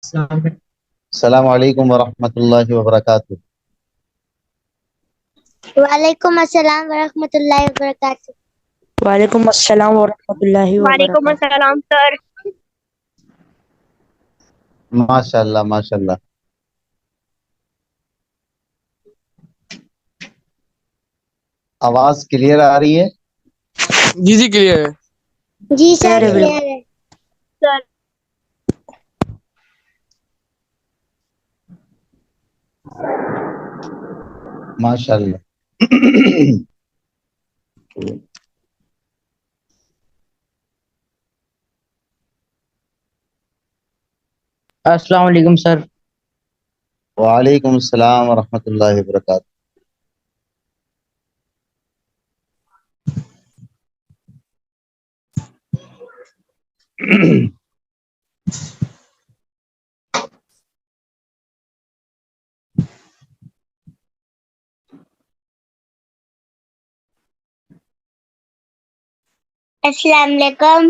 السلام علیکم ورحمۃ اللہ وبرکاتہ. وعلیکم السلام ورحمۃ اللہ وبرکاتہ. وعلیکم السلام ورحمۃ اللہ وعلیکم وبرکاتہ. السلام سر. ماشاء اللہ ماشاء اللہ. آواز کلیئر آ رہی ہے؟ جی کلیئر ہے. جی سر Clear ہے بالکل. کلیئر ہے. سر ماشاء اللہ. السلام علیکم سر. وعلیکم السلام ورحمۃ اللہ وبرکاتہ. السلام علیکم.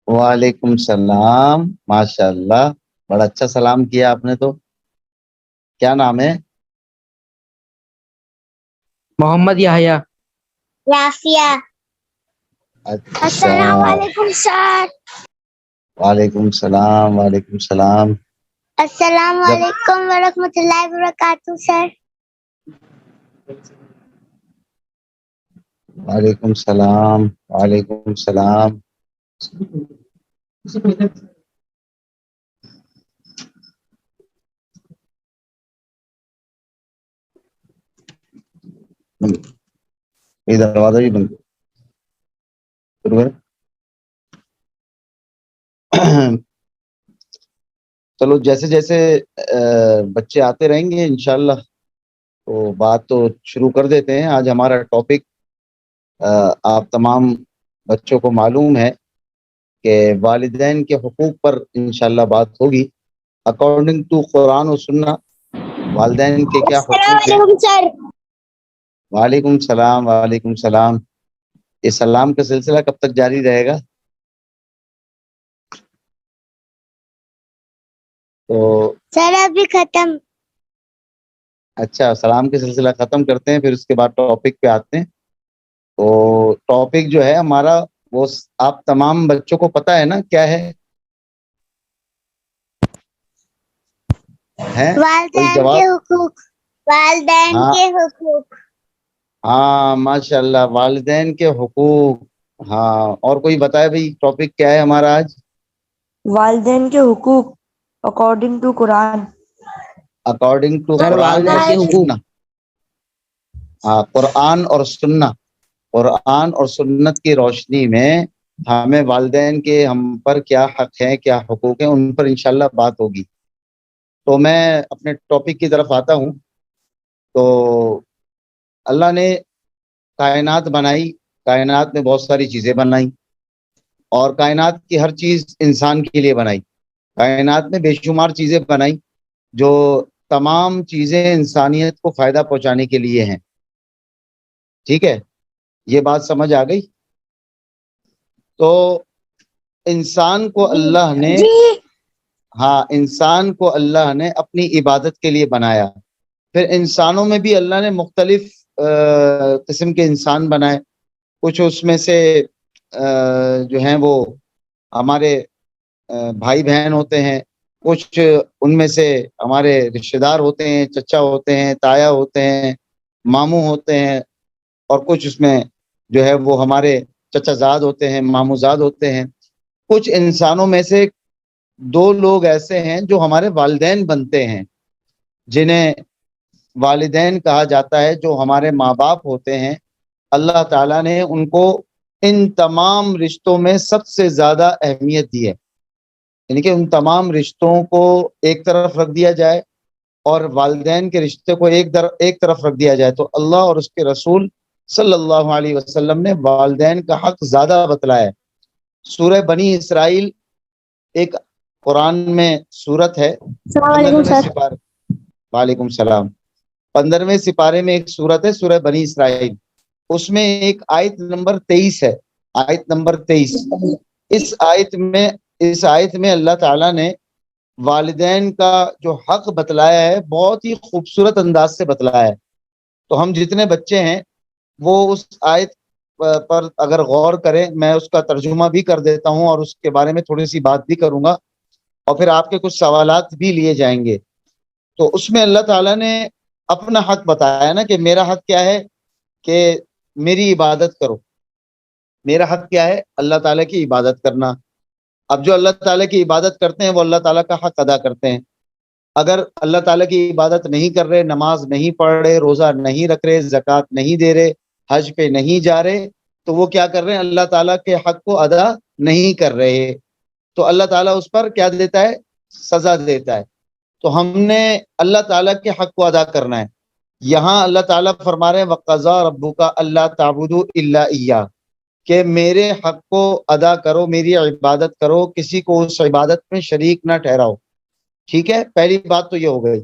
وعلیکم السلام. ماشاء اللہ بڑا اچھا سلام کیا آپ نے. تو کیا نام ہے؟ محمد یحییٰ. رافیہ. اچھا. السلام علیکم سر. وعلیکم السلام وعلیکم السلام. السلام علیکم ورحمۃ اللہ وبرکاتہ سر. وعلیکم السلام وعلیکم السلام. یہ دروازہ بھی بند کرو. چلو جیسے جیسے بچے آتے رہیں گے انشاءاللہ تو بات تو شروع کر دیتے ہیں. آج ہمارا ٹاپک آپ تمام بچوں کو معلوم ہے کہ والدین کے حقوق پر انشاءاللہ بات ہوگی. اکارڈنگ ٹو قرآن و سنہ والدین کے کیا السلام حقوق ہیں. علیکم سر. وعلیکم السلام وعلیکم السلام. یہ سلام کا سلسلہ کب تک جاری رہے گا؟ تو سر ابھی ختم. اچھا سلام کے سلسلہ ختم کرتے ہیں پھر اس کے بعد ٹاپک پہ آتے ہیں. تو ٹاپک جو ہے ہمارا وہ آپ تمام بچوں کو پتہ ہے نا کیا ہے؟ کوئی والدین کے جواب؟ حقوق. والدین ہاں کے حقوق. ہاں ماشاء اللہ والدین کے حقوق. ہاں اور کوئی بتائے بھائی ٹاپک کیا ہے ہمارا آج؟ والدین کے حقوق according to Quran. According to sir Quran والدین اور کے حقوق. سنہ. ہاں قرآن اور سنہ. قرآن اور سنت کی روشنی میں ہمیں والدین کے ہم پر کیا حق ہیں کیا حقوق ہیں ان پر انشاءاللہ بات ہوگی. تو میں اپنے ٹاپک کی طرف آتا ہوں. تو اللہ نے کائنات بنائی. کائنات میں بہت ساری چیزیں بنائی اور کائنات کی ہر چیز انسان کے لیے بنائی. کائنات میں بے شمار چیزیں بنائی جو تمام چیزیں انسانیت کو فائدہ پہنچانے کے لیے ہیں. ٹھیک ہے یہ بات سمجھ آ گئی؟ تو انسان کو اللہ نے انسان کو اللہ نے اپنی عبادت کے لیے بنایا. پھر انسانوں میں بھی اللہ نے مختلف قسم کے انسان بنائے. کچھ اس میں سے جو ہیں وہ ہمارے بھائی بہن ہوتے ہیں. کچھ ان میں سے ہمارے رشتہ دار ہوتے ہیں. چچا ہوتے ہیں تایا ہوتے ہیں ماموں ہوتے ہیں. اور کچھ اس میں جو ہے وہ ہمارے چچا زاد ہوتے ہیں ماموں زاد ہوتے ہیں. کچھ انسانوں میں سے دو لوگ ایسے ہیں جو ہمارے والدین بنتے ہیں جنہیں والدین کہا جاتا ہے جو ہمارے ماں باپ ہوتے ہیں. اللہ تعالیٰ نے ان کو ان تمام رشتوں میں سب سے زیادہ اہمیت دی ہے. یعنی کہ ان تمام رشتوں کو ایک طرف رکھ دیا جائے اور والدین کے رشتے کو ایک طرف رکھ دیا جائے تو اللہ اور اس کے رسول صلی اللہ علیہ وسلم نے والدین کا حق زیادہ بتلایا ہے. سورہ بنی اسرائیل ایک قرآن میں سورت ہے. السلام علیکم سر. وعلیکم السلام. 15ویں سپارے میں ایک سورت ہے سورہ بنی اسرائیل. اس میں ایک آیت نمبر 23 ہے. آیت نمبر 23. اس آیت میں اللہ تعالیٰ نے والدین کا جو حق بتلایا ہے بہت ہی خوبصورت انداز سے بتلایا ہے. تو ہم جتنے بچے ہیں وہ اس آیت پر اگر غور کریں، میں اس کا ترجمہ بھی کر دیتا ہوں اور اس کے بارے میں تھوڑی سی بات بھی کروں گا، اور پھر آپ کے کچھ سوالات بھی لیے جائیں گے. تو اس میں اللہ تعالیٰ نے اپنا حق بتایا نا کہ میرا حق کیا ہے کہ میری عبادت کرو. میرا حق کیا ہے؟ اللہ تعالیٰ کی عبادت کرنا. اب جو اللہ تعالیٰ کی عبادت کرتے ہیں وہ اللہ تعالیٰ کا حق ادا کرتے ہیں. اگر اللہ تعالیٰ کی عبادت نہیں کر رہے، نماز نہیں پڑھ رہے، روزہ نہیں رکھ رہے، زکوٰۃ نہیں دے رہے، حج پہ نہیں جا رہے، تو وہ کیا کر رہے ہیں؟ اللہ تعالیٰ کے حق کو ادا نہیں کر رہے. تو اللہ تعالیٰ اس پر کیا دیتا ہے؟ سزا دیتا ہے. تو ہم نے اللہ تعالیٰ کے حق کو ادا کرنا ہے. یہاں اللہ تعالیٰ فرما رہے ہیں وَقَضَىٰ رَبُّكَ أَلَّا تَعْبُدُوا إِلَّا إِيَّاهُ، کہ میرے حق کو ادا کرو، میری عبادت کرو، کسی کو اس عبادت میں شریک نہ ٹھہراؤ. ٹھیک ہے، پہلی بات تو یہ ہو گئی.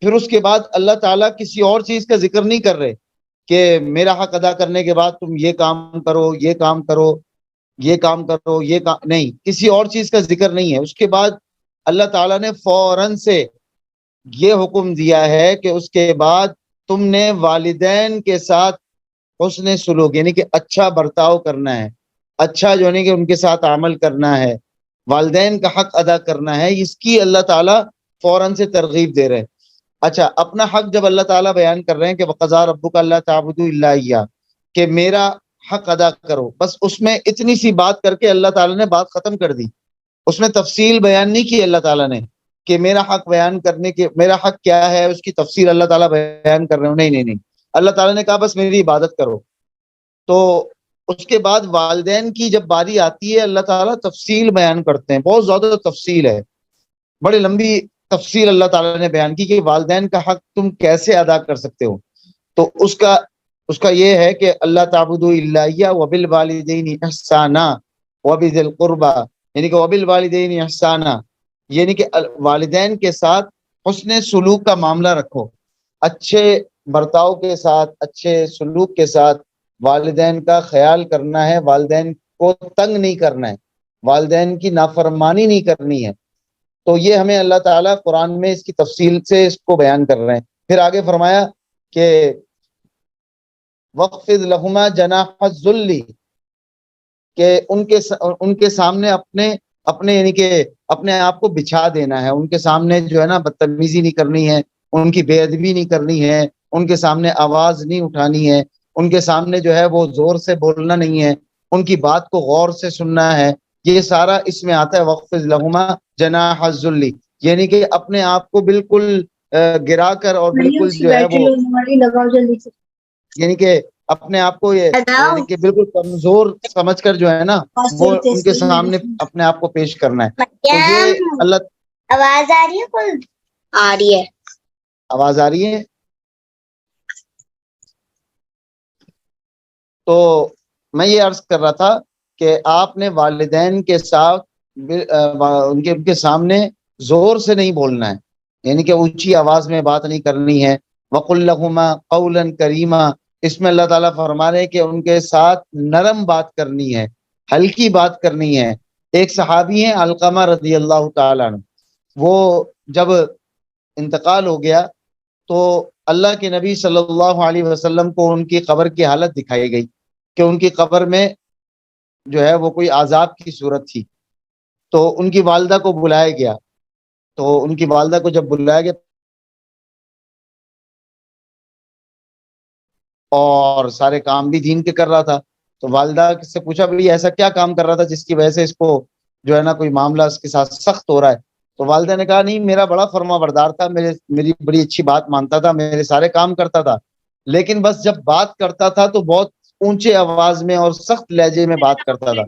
پھر اس کے بعد اللہ تعالیٰ کسی اور چیز کا ذکر نہیں کر رہے کہ میرا حق ادا کرنے کے بعد تم یہ کام کرو، یہ کام کرو، یہ کام کرو، یہ کام نہیں، کسی اور چیز کا ذکر نہیں ہے. اس کے بعد اللہ تعالیٰ نے فوراً سے یہ حکم دیا ہے کہ اس کے بعد تم نے والدین کے ساتھ حسن سلوک یعنی کہ اچھا برتاؤ کرنا ہے، اچھا جو ہے کہ ان کے ساتھ عمل کرنا ہے، والدین کا حق ادا کرنا ہے. اس کی اللہ تعالیٰ فوراً سے ترغیب دے رہے ہیں. اچھا، اپنا حق جب اللہ تعالیٰ بیان کر رہے ہیں کہ وَقَضَىٰ رَبُّكَ أَلَّا تَعْبُدُوا إِلَّا إِيَّاهُ، کہ میرا حق ادا کرو، بس اس میں اتنی سی بات کر کے اللہ تعالیٰ نے بات ختم کر دی. اس میں تفصیل بیان نہیں کی اللہ تعالیٰ نے کہ میرا حق بیان کرنے کے، میرا حق کیا ہے اس کی تفصیل اللہ تعالیٰ بیان کر رہے ہو. نہیں، اللہ تعالیٰ نے کہا بس میری عبادت کرو. تو اس کے بعد والدین کی جب باری آتی ہے اللہ تعالیٰ تفصیل بیان کرتے ہیں، بہت زیادہ تفصیل ہے، بڑی لمبی تفصیل اللہ تعالیٰ نے بیان کی کہ والدین کا حق تم کیسے ادا کر سکتے ہو. تو اس کا یہ ہے کہ اللہ تعبدوا الا اياه وبالوالدین احسانا وبذی القربى، یعنی کہ وبالوالدین احسانا، یعنی کہ والدین کے ساتھ حسن سلوک کا معاملہ رکھو، اچھے برتاؤ کے ساتھ، اچھے سلوک کے ساتھ والدین کا خیال کرنا ہے، والدین کو تنگ نہیں کرنا ہے، والدین کی نافرمانی نہیں کرنی ہے. تو یہ ہمیں اللہ تعالیٰ قرآن میں اس کی تفصیل سے اس کو بیان کر رہے ہیں. پھر آگے فرمایا کہ وَخْفِضْ لَهُمَا جَنَاحَ الذُّلِّ، کہ ان کے سامنے اپنے یعنی کہ اپنے آپ کو بچھا دینا ہے، ان کے سامنے جو ہے نا بدتمیزی نہیں کرنی ہے، ان کی بے ادبی نہیں کرنی ہے، ان کے سامنے آواز نہیں اٹھانی ہے، ان کے سامنے جو ہے وہ زور سے بولنا نہیں ہے، ان کی بات کو غور سے سننا ہے. یہ سارا اس میں آتا ہے وَخْفِضْ لَهُمَا جناح الذل، یعنی کہ اپنے آپ کو بالکل گرا کر اور بالکل جو ہے وہ یعنی کہ اپنے آپ کو یعنی کہ بالکل کمزور سمجھ کر جو ہے نا وہ ان کے سامنے اپنے آپ کو پیش کرنا ہے. تو یہ اللہ، آواز آ رہی ہے؟ کوئی آ رہی ہے؟ آواز آ رہی ہے؟ تو میں یہ عرض کر رہا تھا کہ آپ نے والدین کے ساتھ ان کے سامنے زور سے نہیں بولنا ہے، یعنی کہ اونچی آواز میں بات نہیں کرنی ہے. وَقُلْ لَهُمَا قَوْلًا كَرِيمًا، اس میں اللہ تعالیٰ فرما رہے ہیں کہ ان کے ساتھ نرم بات کرنی ہے، ہلکی بات کرنی ہے. ایک صحابی ہیں علقمہ رضی اللہ تعالیٰ عنہ، وہ جب انتقال ہو گیا تو اللہ کے نبی صلی اللہ علیہ وسلم کو ان کی قبر کی حالت دکھائی گئی کہ ان کی قبر میں جو ہے وہ کوئی عذاب کی صورت تھی. تو ان کی والدہ کو بلایا گیا، تو ان کی والدہ کو جب بلایا گیا اور سارے کام بھی دین کے کر رہا تھا، تو والدہ سے پوچھا بھائی ایسا کیا کام کر رہا تھا جس کی وجہ سے اس کو جو ہے نا کوئی معاملہ اس کے ساتھ سخت ہو رہا ہے. تو والدہ نے کہا نہیں، میرا بڑا فرما بردار تھا، میری بڑی اچھی بات مانتا تھا، میرے سارے کام کرتا تھا، لیکن بس جب بات کرتا تھا تو بہت اونچے آواز میں اور سخت لہجے میں بات کرتا تھا.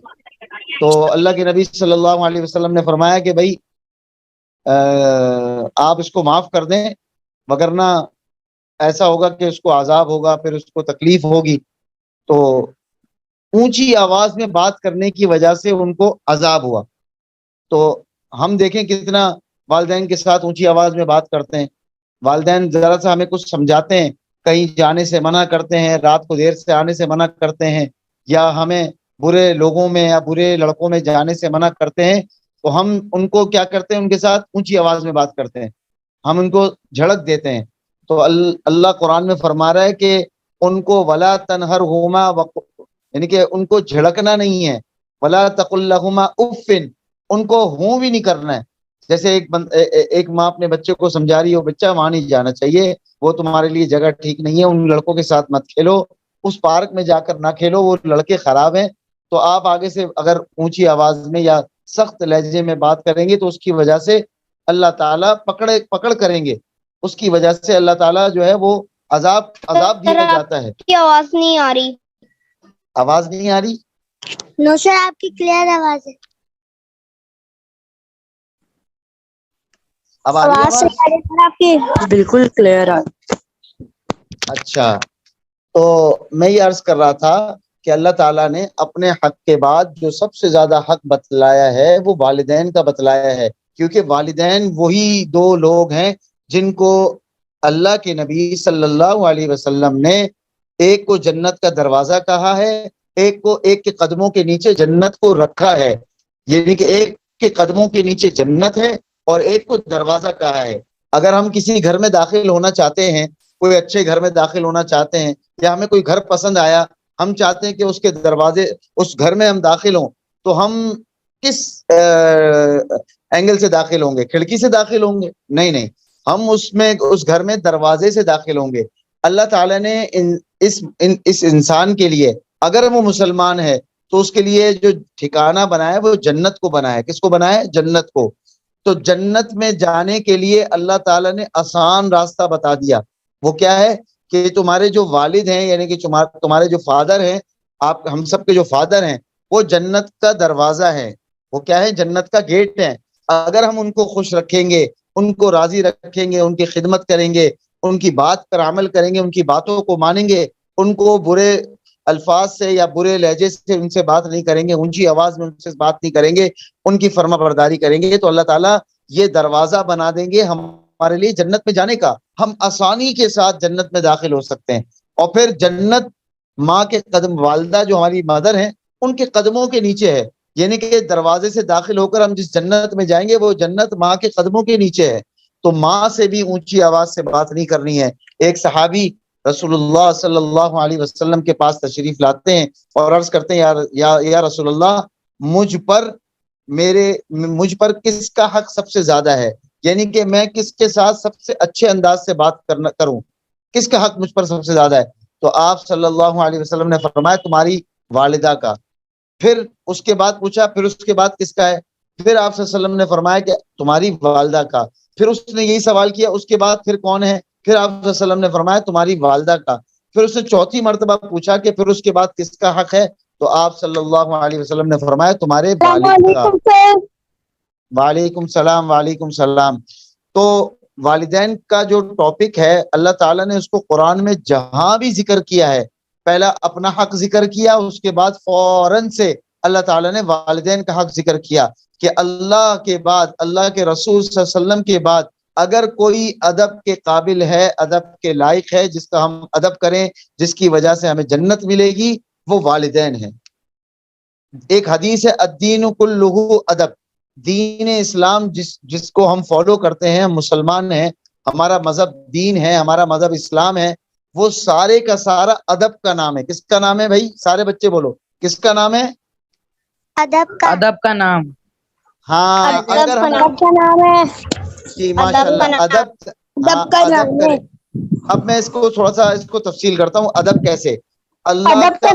تو اللہ کے نبی صلی اللہ علیہ وسلم نے فرمایا کہ بھائی آپ اس کو معاف کر دیں، وگرنہ ایسا ہوگا کہ اس کو عذاب ہوگا، پھر اس کو تکلیف ہوگی. تو اونچی آواز میں بات کرنے کی وجہ سے ان کو عذاب ہوا. تو ہم دیکھیں کتنا والدین کے ساتھ اونچی آواز میں بات کرتے ہیں. والدین ذرا سا ہمیں کچھ سمجھاتے ہیں، کہیں جانے سے منع کرتے ہیں، رات کو دیر سے آنے سے منع کرتے ہیں، یا ہمیں برے لوگوں میں یا برے لڑکوں میں جانے سے منع کرتے ہیں، تو ہم ان کو کیا کرتے ہیں, ان کے ساتھ اونچی آواز میں بات کرتے ہیں, ہم ان کو جھڑک دیتے ہیں. تو اللہ قرآن میں فرما رہا ہے کہ ان کو ولا تنہرہما, یعنی کہ ان کو جھڑکنا نہیں ہے, ولا تقل لہما اف, ان کو ہوں بھی نہیں کرنا ہے. جیسے ایک ماں اپنے بچے کو سمجھا رہی ہو, بچہ وہاں نہیں جانا چاہیے, وہ تمہارے لیے جگہ ٹھیک نہیں ہے, ان لڑکوں کے ساتھ مت کھیلو, اس پارک میں جا کر نہ کھیلو, وہ لڑکے خراب ہیں. تو آپ آگے سے اگر اونچی آواز میں یا سخت لہجے میں بات کریں گے تو اس کی وجہ سے اللہ تعالیٰ پکڑ کریں گے, اس کی وجہ سے اللہ تعالیٰ جو ہے وہ عذاب دیا جاتا ہے. کی آواز نہیں آ رہی. آواز نہیں آ رہی؟ نوشر آپ کی کلیئر آواز ہے. اب آ رہی ہے آواز؟ آپ کی بالکل کلیئر ہے. اچھا, تو میں یہ عرض کر رہا تھا کہ اللہ تعالیٰ نے اپنے حق کے بعد جو سب سے زیادہ حق بتلایا ہے وہ والدین کا بتلایا ہے, کیونکہ والدین وہی دو لوگ ہیں جن کو اللہ کے نبی صلی اللہ علیہ وسلم نے ایک کو جنت کا دروازہ کہا ہے, ایک کو ایک کے قدموں کے نیچے جنت کو رکھا ہے. یعنی کہ ایک کے قدموں کے نیچے جنت ہے اور ایک کو دروازہ کہا ہے. اگر ہم کسی گھر میں داخل ہونا چاہتے ہیں, کوئی اچھے گھر میں داخل ہونا چاہتے ہیں, یا ہمیں کوئی گھر پسند آیا, ہم چاہتے ہیں کہ اس کے دروازے, اس گھر میں ہم داخل ہوں, تو ہم کس اینگل سے داخل ہوں گے؟ کھڑکی سے داخل ہوں گے؟ نہیں, ہم اس گھر میں دروازے سے داخل ہوں گے. اللہ تعالیٰ نے اس انسان کے لیے, اگر وہ مسلمان ہے تو اس کے لیے جو ٹھکانہ بنایا وہ جنت کو بنایا. کس کو بنایا؟ جنت کو. تو جنت میں جانے کے لیے اللہ تعالیٰ نے آسان راستہ بتا دیا. وہ کیا ہے کہ تمہارے جو والد ہیں, یعنی کہ تمہارے جو فادر ہیں, ہم سب کے جو فادر ہیں, وہ جنت کا دروازہ ہے. وہ کیا ہے؟ جنت کا گیٹ ہے. اگر ہم ان کو خوش رکھیں گے, ان کو راضی رکھیں گے, ان کی خدمت کریں گے, ان کی بات پر عمل کریں گے, ان کی باتوں کو مانیں گے, ان کو برے الفاظ سے یا برے لہجے سے ان سے بات نہیں کریں گے, اونچی آواز میں ان سے بات نہیں کریں گے, ان کی فرما برداری کریں گے, تو اللہ تعالیٰ یہ دروازہ بنا دیں گے ہمارے لیے جنت میں جانے کا. ہم آسانی کے ساتھ جنت میں داخل ہو سکتے ہیں. اور پھر جنت ماں کے قدم, والدہ جو ہماری مدر ہیں, ان کے قدموں کے نیچے ہے. یعنی کہ دروازے سے داخل ہو کر ہم جس جنت میں جائیں گے وہ جنت ماں کے قدموں کے نیچے ہے. تو ماں سے بھی اونچی آواز سے بات نہیں کرنی ہے. ایک صحابی رسول اللہ صلی اللہ علیہ وسلم کے پاس تشریف لاتے ہیں اور عرض کرتے ہیں, یا رسول اللہ, مجھ پر کس کا حق سب سے زیادہ ہے؟ یعنی کہ میں کس کے ساتھ سب سے اچھے انداز سے بات کروں, کس کا حق مجھ پر سب سے زیادہ ہے؟ تو آپ صلی اللہ علیہ وسلم نے فرمایا تمہاری والدہ کا. پھر اس کے بعد پوچھا, پھر اس کے بعد کس کا ہے؟ پھر آپ صلی اللہ علیہ وسلم نے فرمایا کہ تمہاری والدہ کا. پھر اس نے یہی سوال کیا, اس کے بعد پھر کون ہے؟ پھر آپ صلی اللہ علیہ وسلم نے فرمایا تمہاری والدہ کا. پھر اس نے چوتھی مرتبہ پوچھا کہ پھر اس کے بعد کس کا حق ہے؟ تو آپ صلی اللہ علیہ وسلم نے فرمایا تمہارے والد کا. وعلیکم السلام. وعلیکم السلام. تو والدین کا جو ٹاپک ہے, اللہ تعالیٰ نے اس کو قرآن میں جہاں بھی ذکر کیا ہے, پہلا اپنا حق ذکر کیا, اس کے بعد فوراً سے اللہ تعالیٰ نے والدین کا حق ذکر کیا کہ اللہ کے بعد, اللہ کے رسول صلی اللہ علیہ وسلم کے بعد اگر کوئی ادب کے قابل ہے, ادب کے لائق ہے, جس کا ہم ادب کریں, جس کی وجہ سے ہمیں جنت ملے گی, وہ والدین ہیں. ایک حدیث ہے, الدین کلہ ادب. دین اسلام جس کو ہم فالو کرتے ہیں, ہم مسلمان ہیں, ہمارا مذہب دین ہے, ہمارا مذہب اسلام ہے, وہ سارے کا سارا ادب کا نام ہے. کس کا نام ہے بھائی؟ سارے بچے بولو, کس کا نام ہے؟ ادب کا نام. ہاں, اگر ہم کا نام ہے. جی ماشاءاللہ, ادب کریں. اب میں اس کو تھوڑا سا اس کو تفصیل کرتا ہوں. ادب کیسے؟ اللہ کا,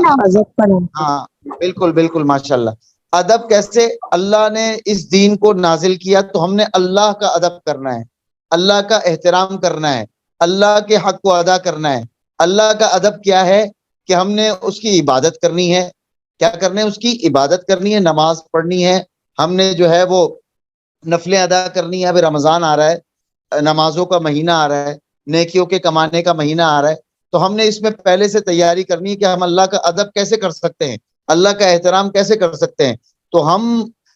ہاں بالکل بالکل ماشاءاللہ. ادب کیسے؟ اللہ نے اس دین کو نازل کیا تو ہم نے اللہ کا ادب کرنا ہے, اللہ کا احترام کرنا ہے, اللہ کے حق کو ادا کرنا ہے. اللہ کا ادب کیا ہے کہ ہم نے اس کی عبادت کرنی ہے. کیا کرنے؟ اس کی عبادت کرنی ہے, نماز پڑھنی ہے, ہم نے جو ہے وہ نفلیں ادا کرنی ہے. ابھی رمضان آ رہا ہے, نمازوں کا مہینہ آ رہا ہے, نیکیوں کے کمانے کا مہینہ آ رہا ہے, تو ہم نے اس میں پہلے سے تیاری کرنی ہے کہ ہم اللہ کا ادب کیسے کر سکتے ہیں, اللہ کا احترام کیسے کر سکتے ہیں. تو ہم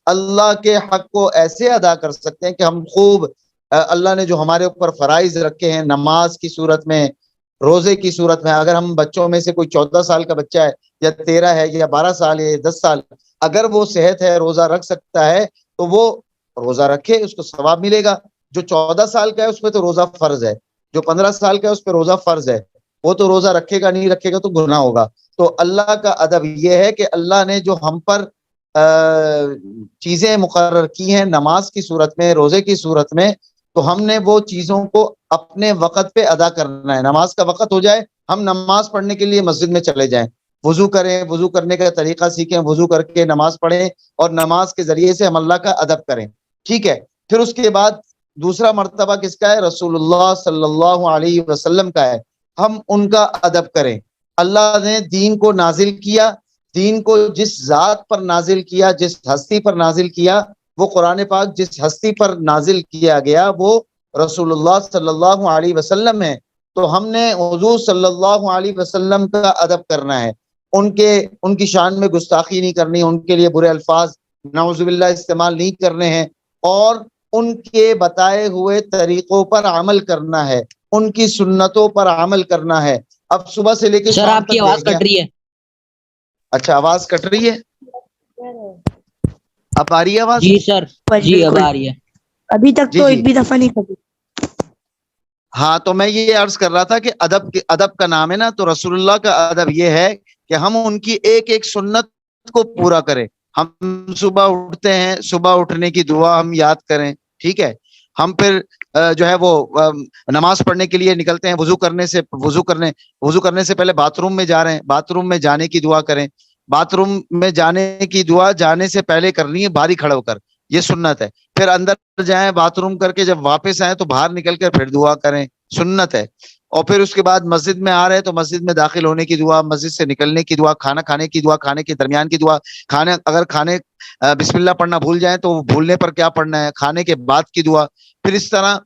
اللہ کے حق کو ایسے ادا کر سکتے ہیں کہ ہم خوب, اللہ نے جو ہمارے اوپر فرائض رکھے ہیں, نماز کی صورت میں, روزے کی صورت میں, اگر ہم بچوں میں سے کوئی 14 سال کا بچہ ہے, یا 13 ہے, یا 12 سال ہے, یا 10 سال, اگر وہ صحت ہے, روزہ رکھ سکتا ہے, تو وہ روزہ رکھے، اس کو ثواب ملے گا. جو 14 سال کا ہے اس پہ تو روزہ فرض ہے، جو 15 سال کا ہے اس پہ روزہ فرض ہے، وہ تو روزہ رکھے گا، نہیں رکھے گا تو گناہ ہوگا. تو اللہ کا ادب یہ ہے کہ اللہ نے جو ہم پر چیزیں مقرر کی ہیں نماز کی صورت میں، روزے کی صورت میں، تو ہم نے وہ چیزوں کو اپنے وقت پہ ادا کرنا ہے. نماز کا وقت ہو جائے، ہم نماز پڑھنے کے لیے مسجد میں چلے جائیں، وضو کریں، وضو کرنے کا طریقہ سیکھیں، وضو کر کے نماز پڑھیں اور نماز کے ذریعے سے ہم اللہ کا ادب کریں. ٹھیک ہے. پھر اس کے بعد دوسرا مرتبہ کس کا ہے؟ رسول اللہ صلی اللہ علیہ وسلم کا ہے. ہم ان کا ادب کریں. اللہ نے دین کو نازل کیا، دین کو جس ذات پر نازل کیا، جس ہستی پر نازل کیا، وہ قرآن پاک جس ہستی پر نازل کیا گیا وہ رسول اللہ صلی اللہ علیہ وسلم ہے. تو ہم نے حضور صلی اللہ علیہ وسلم کا ادب کرنا ہے. ان کی شان میں گستاخی نہیں کرنی، ان کے لیے برے الفاظ نعوذ باللہ استعمال نہیں کرنے ہیں، اور ان کے بتائے ہوئے طریقوں پر عمل کرنا ہے، ان کی سنتوں پر عمل کرنا ہے. اب صبح سے لے کے سر شام آپ کی تک آواز دیکھیں. کٹ رہی ہے. اچھا آواز کٹ رہی ہے؟ اب آ رہی ہے آواز؟ جی سر، جی اب بالکل. آ رہی ہے. ابھی تک جی تو جی. ایک بھی دفعہ نہیں کبھی. ہاں تو میں یہ عرض کر رہا تھا کہ ادب کا نام ہے نا، تو رسول اللہ کا ادب یہ ہے کہ ہم ان کی ایک ایک سنت کو پورا کریں. ہم صبح اٹھتے ہیں، صبح اٹھنے کی دعا ہم یاد کریں. ٹھیک ہے. ہم پھر جو ہے وہ نماز پڑھنے کے لیے نکلتے ہیں، وضو کرنے سے پہلے باتھ روم میں جا رہے ہیں، باتھ روم میں جانے کی دعا کریں. باتھ روم میں جانے کی دعا جانے سے پہلے کرنی ہے، باہر کھڑا ہو کر، یہ سنت ہے. پھر اندر جائیں باتھ روم کر کے جب واپس آئیں تو باہر نکل کر پھر دعا کریں، سنت ہے. اور پھر اس کے بعد مسجد میں آ رہے ہیں تو مسجد میں داخل ہونے کی دعا، مسجد سے نکلنے کی دعا، کھانا کھانے کی دعا، کھانے کے درمیان کی دعا، اگر بسم اللہ پڑھنا بھول جائیں تو بھولنے پر کیا پڑھنا ہے، کھانے کے بعد کی دعا. پھر اس طرح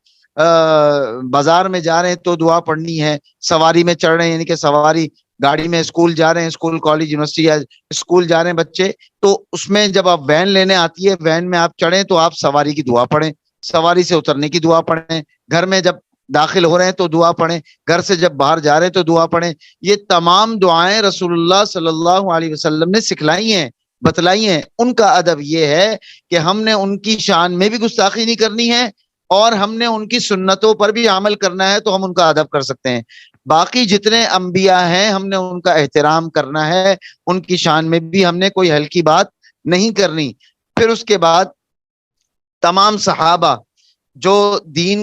بازار میں جا رہے ہیں تو دعا پڑھنی ہے. سواری میں چڑھ رہے ہیں، یعنی کہ سواری گاڑی میں، اسکول جا رہے ہیں، اسکول کالج یونیورسٹی یا اسکول جا رہے ہیں بچے، تو اس میں جب آپ وین لینے آتی ہے، وین میں آپ چڑھیں تو آپ سواری کی دعا پڑھیں، سواری سے اترنے کی دعا پڑھیں، گھر میں جب داخل ہو رہے ہیں تو دعا پڑھیں، گھر سے جب باہر جا رہے ہیں تو دعا پڑھیں. یہ تمام دعائیں رسول اللہ صلی اللہ علیہ وسلم نے سکھلائی ہیں، بتلائی ہیں. ان کا ادب یہ ہے کہ ہم نے ان کی شان میں بھی گستاخی نہیں کرنی ہے اور ہم نے ان کی سنتوں پر بھی عمل کرنا ہے، تو ہم ان کا ادب کر سکتے ہیں. باقی جتنے انبیاء ہیں ہم نے ان کا احترام کرنا ہے، ان کی شان میں بھی ہم نے کوئی ہلکی بات نہیں کرنی. پھر اس کے بعد تمام صحابہ جو دین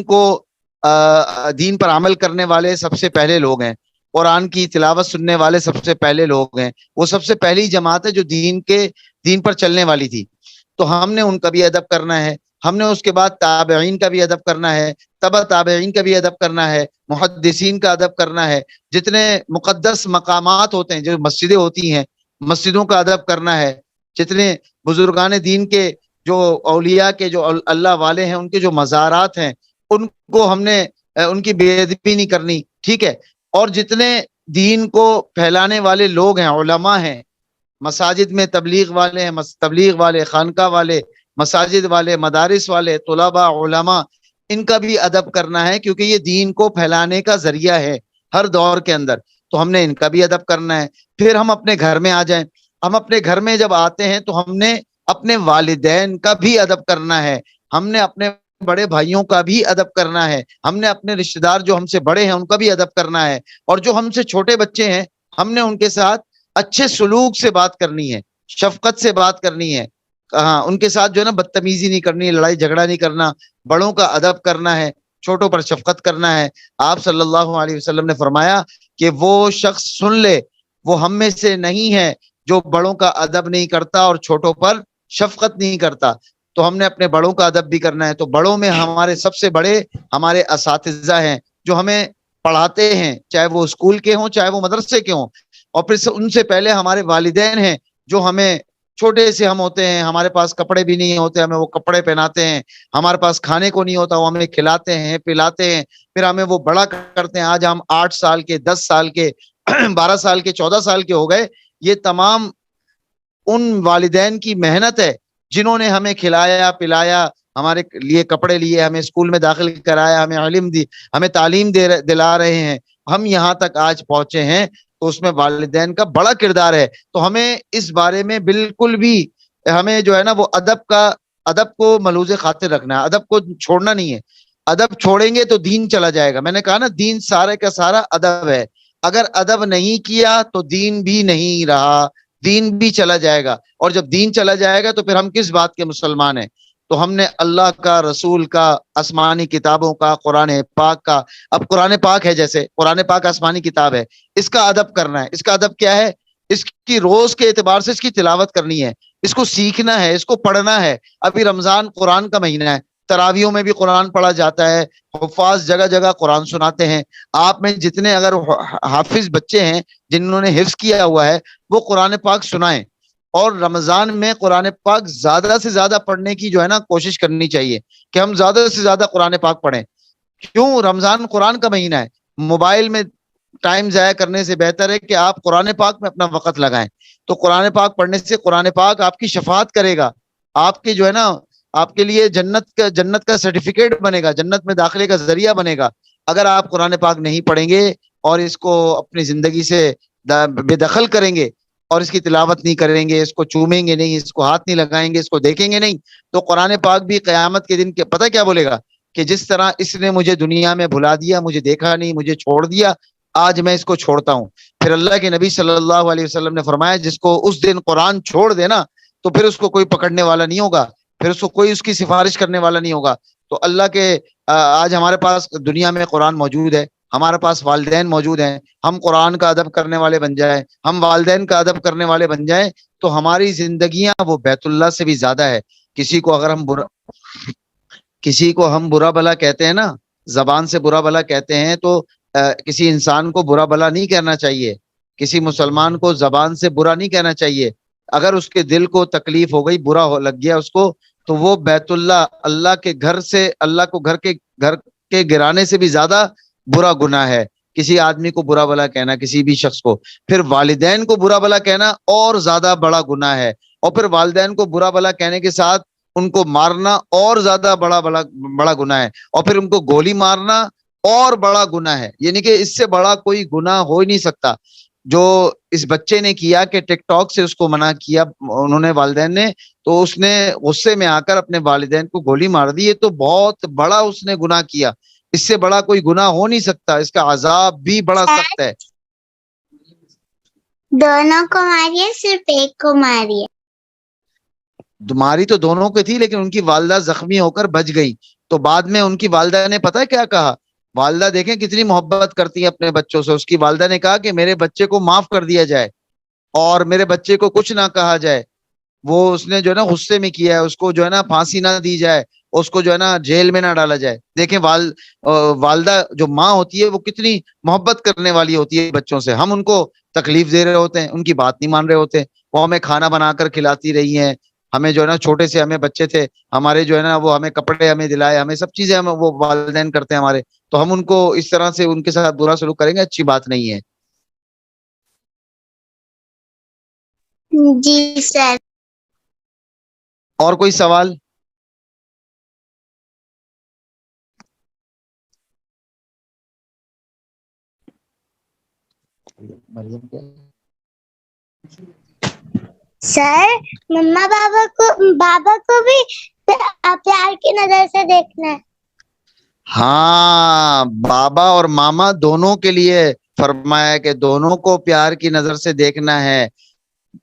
پر عمل کرنے والے سب سے پہلے لوگ ہیں، قرآن کی تلاوت سننے والے سب سے پہلے لوگ ہیں، وہ سب سے پہلی جماعت ہے جو دین پر چلنے والی تھی. تو ہم نے ان کا بھی ادب کرنا ہے. ہم نے اس کے بعد تابعین کا بھی ادب کرنا ہے، تبع تابعین کا بھی ادب کرنا ہے، محدثین کا ادب کرنا ہے. جتنے مقدس مقامات ہوتے ہیں، جو مسجدیں ہوتی ہیں، مسجدوں کا ادب کرنا ہے. جتنے بزرگان دین کے، جو اولیاء کے، جو اللہ والے ہیں، ان کے جو مزارات ہیں، ان کو ہم نے ان کی بے ادبی نہیں کرنی. ٹھیک ہے. اور جتنے دین کو پھیلانے والے لوگ ہیں، علماء ہیں، مساجد میں تبلیغ والے ہیں، تبلیغ والے، خانقاہ والے، مساجد والے، مدارس والے، طلباء، علماء، ان کا بھی ادب کرنا ہے، کیونکہ یہ دین کو پھیلانے کا ذریعہ ہے ہر دور کے اندر. تو ہم نے ان کا بھی ادب کرنا ہے. پھر ہم اپنے گھر میں آ جائیں. ہم اپنے گھر میں جب آتے ہیں تو ہم نے اپنے والدین کا بھی ادب کرنا ہے، ہم نے اپنے بڑے بھائیوں کا بھی ادب کرنا ہے، ہم نے اپنے رشتہ دار جو ہم سے بڑے ہیں ان کا بھی ادب کرنا ہے، اور جو ہم سے چھوٹے بچے ہیں ہم نے ان کے ساتھ اچھے سلوک سے بات کرنی ہے، شفقت سے بات کرنی ہے. ہاں، ان کے ساتھ جو ہے نا بدتمیزی نہیں کرنی، لڑائی جھگڑا نہیں کرنا، بڑوں کا ادب کرنا ہے، چھوٹوں پر شفقت کرنا ہے. آپ صلی اللہ علیہ وسلم نے فرمایا کہ وہ شخص سن لے، وہ ہم میں سے نہیں ہے جو بڑوں کا ادب نہیں کرتا اور چھوٹوں پر شفقت نہیں کرتا. تو ہم نے اپنے بڑوں کا ادب بھی کرنا ہے. تو بڑوں میں ہمارے سب سے بڑے ہمارے اساتذہ ہیں جو ہمیں پڑھاتے ہیں، چاہے وہ اسکول کے ہوں چاہے وہ مدرسے کے ہوں. اور پھر ان سے پہلے ہمارے والدین ہیں جو ہمیں، چھوٹے سے ہم ہوتے ہیں، ہمارے پاس کپڑے بھی نہیں ہوتے، ہمیں وہ کپڑے پہناتے ہیں، ہمارے پاس کھانے کو نہیں ہوتا، وہ ہمیں کھلاتے ہیں، پلاتے ہیں، پھر ہمیں وہ بڑا کرتے ہیں. آج ہم 8 سال کے، 10 سال کے، 12 سال کے، 14 سال کے ہو گئے. یہ تمام ان والدین کی محنت ہے جنہوں نے ہمیں کھلایا پلایا، ہمارے لیے کپڑے لیے، ہمیں اسکول میں داخل کرایا، ہمیں علم دی، ہمیں تعلیم دلا رہے ہیں، ہم یہاں تک آج پہنچے ہیں. تو اس میں والدین کا بڑا کردار ہے. تو ہمیں اس بارے میں بالکل بھی ہمیں جو ہے نا وہ ادب کو ملوز خاطر رکھنا ہے، ادب کو چھوڑنا نہیں ہے. ادب چھوڑیں گے تو دین چلا جائے گا. میں نے کہا نا دین سارے کا سارا ادب ہے. اگر ادب نہیں کیا تو دین بھی نہیں رہا، دین بھی چلا جائے گا. اور جب دین چلا جائے گا تو پھر ہم کس بات کے مسلمان ہیں؟ تو ہم نے اللہ کا، رسول کا، آسمانی کتابوں کا، قرآن پاک کا. اب قرآن پاک ہے، جیسے قرآن پاک آسمانی کتاب ہے، اس کا ادب کرنا ہے. اس کا ادب کیا ہے؟ اس کی روز کے اعتبار سے اس کی تلاوت کرنی ہے، اس کو سیکھنا ہے، اس کو پڑھنا ہے. ابھی رمضان قرآن کا مہینہ ہے، تراویوں میں بھی قرآن پڑھا جاتا ہے، حفاظ جگہ جگہ قرآن سناتے ہیں. آپ میں جتنے اگر حافظ بچے ہیں جنہوں نے حفظ کیا ہوا ہے وہ قرآن پاک سنائیں. اور رمضان میں قرآن پاک زیادہ سے زیادہ پڑھنے کی جو ہے نا کوشش کرنی چاہیے کہ ہم زیادہ سے زیادہ قرآن پاک پڑھیں. کیوں؟ رمضان قرآن کا مہینہ ہے. موبائل میں ٹائم ضائع کرنے سے بہتر ہے کہ آپ قرآن پاک میں اپنا وقت لگائیں. تو قرآن پاک پڑھنے سے قرآن پاک آپ کی شفاعت کرے گا، آپ کی جو ہے نا، آپ کے لیے جنت کا سرٹیفکیٹ بنے گا، جنت میں داخلے کا ذریعہ بنے گا. اگر آپ قرآن پاک نہیں پڑھیں گے اور اس کو اپنی زندگی سے بے دخل کریں گے اور اس کی تلاوت نہیں کریں گے، اس کو چومیں گے نہیں، اس کو ہاتھ نہیں لگائیں گے، اس کو دیکھیں گے نہیں، تو قرآن پاک بھی قیامت کے دن پتہ کیا بولے گا کہ جس طرح اس نے مجھے دنیا میں بھلا دیا، مجھے دیکھا نہیں، مجھے چھوڑ دیا، آج میں اس کو چھوڑتا ہوں. پھر اللہ کے نبی صلی اللہ علیہ وسلم نے فرمایا جس کو اس دن قرآن چھوڑ دینا تو پھر اس کو کوئی پکڑنے والا نہیں ہوگا، پھر اس کو کوئی اس کی سفارش کرنے والا نہیں ہوگا. تو اللہ کے آج ہمارے پاس دنیا میں قرآن موجود ہے، ہمارے پاس والدین موجود ہیں، ہم قرآن کا ادب کرنے والے بن جائیں، ہم والدین کا ادب کرنے والے بن جائیں تو ہماری زندگیاں وہ بیت اللہ سے بھی زیادہ ہے. کسی کو اگر ہم برا بلا کہتے ہیں نا، زبان سے برا بلا کہتے ہیں، تو کسی انسان کو برا بلا نہیں کہنا چاہیے، کسی مسلمان کو زبان سے برا نہیں کہنا چاہیے. اگر اس کے دل کو تکلیف ہو گئی، برا لگ گیا اس کو، تو وہ بیت اللہ، اللہ کے گھر سے، اللہ کو گھر کے گرانے سے بھی زیادہ برا گناہ ہے کسی آدمی کو برا بلا کہنا، کسی بھی شخص کو. پھر والدین کو برا بلا کہنا اور زیادہ بڑا گناہ ہے، اور پھر والدین کو برا بلا کہنے کے ساتھ ان کو مارنا اور زیادہ بڑا گناہ ہے، اور پھر ان کو گولی مارنا اور بڑا گناہ ہے. یعنی کہ اس سے بڑا کوئی گناہ ہو ہی نہیں سکتا. جو اس بچے نے کیا کہ ٹک ٹاک سے اس کو منع کیا انہوں نے، والدین نے، تو اس نے غصے میں آ کر اپنے والدین کو گولی مار دی. یہ تو بہت بڑا اس نے گناہ کیا، اس سے بڑا کوئی گناہ ہو نہیں سکتا، اس کا عذاب بھی بڑا سخت ہے. دونوں کو ماریے، صرف ایک کو ماریے؟ ماری تو دونوں کی تھی، لیکن ان کی والدہ زخمی ہو کر بچ گئی. تو بعد میں ان کی والدہ نے پتہ کیا کہا؟ والدہ دیکھیں کتنی محبت کرتی ہے اپنے بچوں سے. اس کی والدہ نے کہا کہ میرے بچے کو معاف کر دیا جائے اور میرے بچے کو کچھ نہ کہا جائے. وہ اس نے جو ہے نا غصے میں کیا ہے، اس کو جو ہے نا پھانسی نہ دی جائے، اس کو جو ہے نا جیل میں نہ ڈالا جائے. دیکھیں والدہ جو ماں ہوتی ہے وہ کتنی محبت کرنے والی ہوتی ہے بچوں سے. ہم ان کو تکلیف دے رہے ہوتے ہیں، ان کی بات نہیں مان رہے ہوتے. وہ ہمیں کھانا بنا کر کھلاتی رہی ہیں، ہمیں جو ہے نا چھوٹے سے ہمیں بچے تھے ہمارے جو ہے نا وہ ہمیں کپڑے ہمیں دلائے، ہمیں سب چیزیں ہمیں وہ والدین کرتے ہیں ہمارے. تو ہم ان کو اس طرح سے ان کے ساتھ برا سلوک کریں گے، اچھی بات نہیں ہے. جی سر. اور کوئی سوال؟ سر مما بابا کو بھی پیار کی نظر سے دیکھنا ہے. ہاں، بابا اور ماما دونوں کے لیے فرمایا کہ دونوں کو پیار کی نظر سے دیکھنا ہے،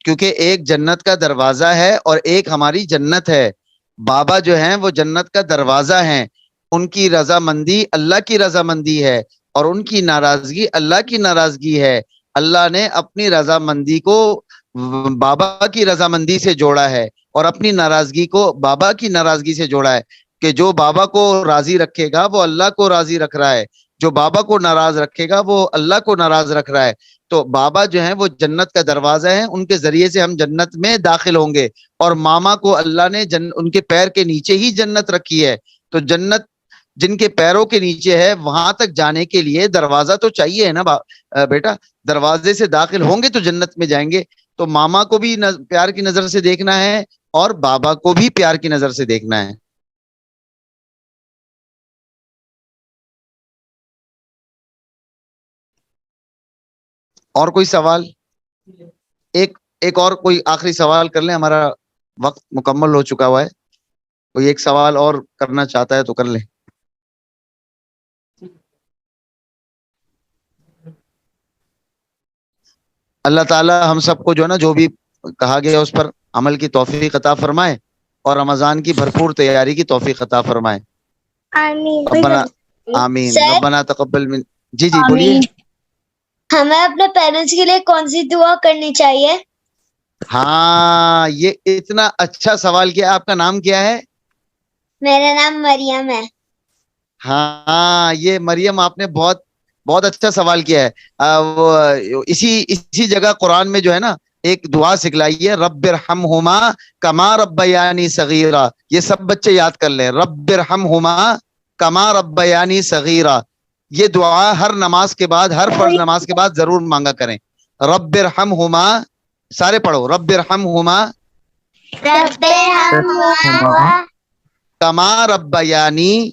کیونکہ ایک جنت کا دروازہ ہے اور ایک ہماری جنت ہے. بابا جو ہیں وہ جنت کا دروازہ ہیں، ان کی رضامندی اللہ کی رضامندی ہے اور ان کی ناراضگی اللہ کی ناراضگی ہے. اللہ نے اپنی رضامندی کو بابا کی رضامندی سے جوڑا ہے اور اپنی ناراضگی کو بابا کی ناراضگی سے جوڑا ہے، کہ جو بابا کو راضی رکھے گا وہ اللہ کو راضی رکھ رہا ہے، جو بابا کو ناراض رکھے گا وہ اللہ کو ناراض رکھ رہا ہے. تو بابا جو ہیں وہ جنت کا دروازہ ہیں، ان کے ذریعے سے ہم جنت میں داخل ہوں گے. اور ماما کو اللہ نے ان کے پیر کے نیچے ہی جنت رکھی ہے. تو جنت جن کے پیروں کے نیچے ہے وہاں تک جانے کے لیے دروازہ تو چاہیے ہے نا بیٹا. دروازے سے داخل ہوں گے تو جنت میں جائیں گے. تو ماما کو بھی پیار کی نظر سے دیکھنا ہے اور بابا کو بھی پیار کی نظر سے دیکھنا ہے. اور کوئی سوال؟ ایک اور کوئی آخری سوال کر لیں، ہمارا وقت مکمل ہو چکا ہوا ہے. کوئی ایک سوال اور کرنا چاہتا ہے تو کر لے. اللہ تعالی ہم سب کو جو ہے نا جو بھی کہا گیا اس پر عمل کی توفیق عطا فرمائے اور رمضان کی بھرپور تیاری کی توفیق عطا فرمائے. آمین. ربنا آمین. سر؟ ربنا تقبل من. جی بولیے. ہمیں اپنے پیرنٹس کے لیے کون سی دعا کرنی چاہیے؟ ہاں یہ اتنا اچھا سوال کیا. آپ کا نام کیا ہے؟ میرا نام مریم ہے. ہاں یہ مریم آپ نے بہت بہت اچھا سوال کیا ہے. اسی جگہ قرآن میں جو ہے نا ایک دعا سکھلائی ہے, رب ارحمہما کما ربیانی صغیرا. یہ سب بچے یاد کر لیں, رب ارحمہما کما ربیانی صغیرا. یہ دعا ہر نماز کے بعد, ہر فرض نماز کے بعد ضرور مانگا کریں. رب ارحمہما, سارے پڑھو, رب ارحمہما رب ارحمہما کما ربیانی